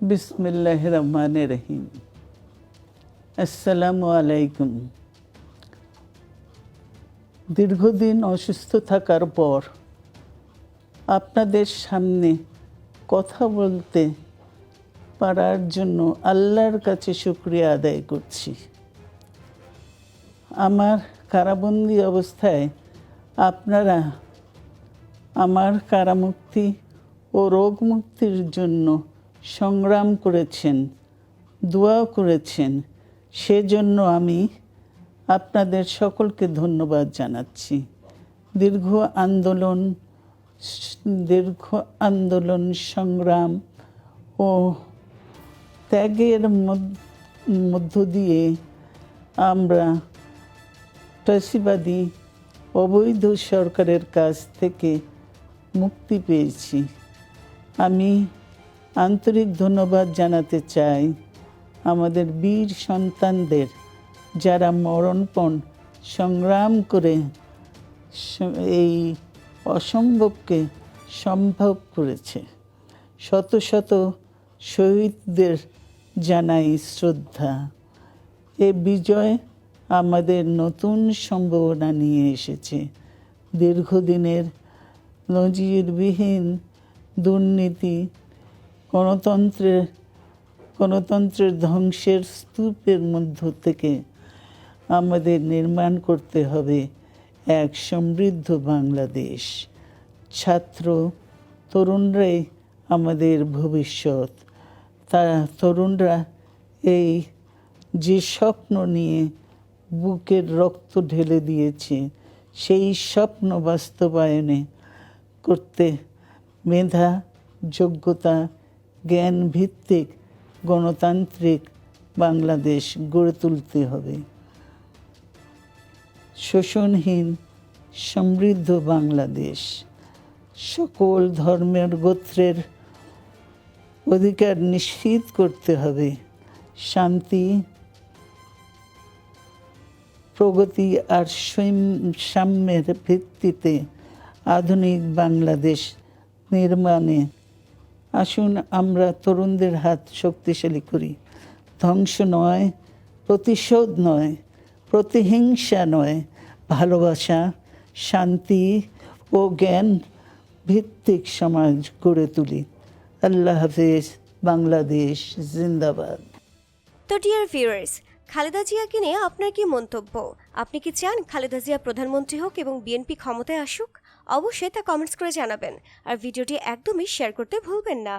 বিসমিল্লাহির রহমানির রহিম। আসসালামু আলাইকুম। দীর্ঘদিন অসুস্থ থাকার পর আপনাদের সামনে কথা বলতে পারার জন্য আল্লাহর কাছে শুকরিয়া আদায় করছি। আমার কারাবন্দী অবস্থায় আপনারা আমার কারামুক্তি ও রোগ মুক্তির জন্য সংগ্রাম করেছেন, দোয়া করেছেন। সেজন্য আমি আপনাদের সকলকে ধন্যবাদ জানাচ্ছি। দীর্ঘ আন্দোলন সংগ্রাম ও ত্যাগের মধ্য দিয়ে আমরা ফ্যাসিবাদী অবৈধ সরকারের কাছ থেকে মুক্তি পেয়েছি। আমি আন্তরিক ধন্যবাদ জানাতে চাই আমাদের বীর সন্তানদের, যারা মরণপণ সংগ্রাম করে এই অসম্ভবকে সম্ভব করেছে। শত শত শহীদদের জানাই শ্রদ্ধা। এ বিজয় আমাদের নতুন সম্ভাবনা নিয়ে এসেছে। দীর্ঘদিনের নজিরবিহীন দুর্নীতি, গণতন্ত্রের ধ্বংসের স্তূপের মধ্য থেকে আমাদের নির্মাণ করতে হবে এক সমৃদ্ধ বাংলাদেশ। ছাত্র তরুণরাই আমাদের ভবিষ্যৎ। তরুণরা এই যে স্বপ্ন নিয়ে বুকের রক্ত ঢেলে দিয়েছে, সেই স্বপ্ন বাস্তবায়নে করতে মেধা, যোগ্যতা, জ্ঞান ভিত্তিক গণতান্ত্রিক বাংলাদেশ গড়ে তুলতে হবে। শোষণহীন সমৃদ্ধ বাংলাদেশ। সকল ধর্মের গোত্রের অধিকার নিশ্চিত করতে হবে। শান্তি, প্রগতি আর সাম্যের ভিত্তিতে আধুনিক বাংলাদেশ নির্মাণে আসুন আমরা তরুণদের হাত শক্তিশালী করি। ধ্বংস নয়, প্রতিশোধ নয়, প্রতিহিংসা নয়, ভালোবাসা, শান্তি ও জ্ঞান ভিত্তিক সমাজ গড়ে তুলি। আল্লাহ হাফেজ। বাংলাদেশ জিন্দাবাদ। তো ডিয়ার ভিউয়ার্স, খালেদা জিয়াকে নিয়ে আপনার কি মন্তব্য? আপনি কি চান খালেদা জিয়া প্রধানমন্ত্রী হোক এবং বিএনপি ক্ষমতায় আসুক? অবশ্যই তা কমেন্টস করে জানাবেন। আর ভিডিওটি একদমই শেয়ার করতে ভুলবেন না।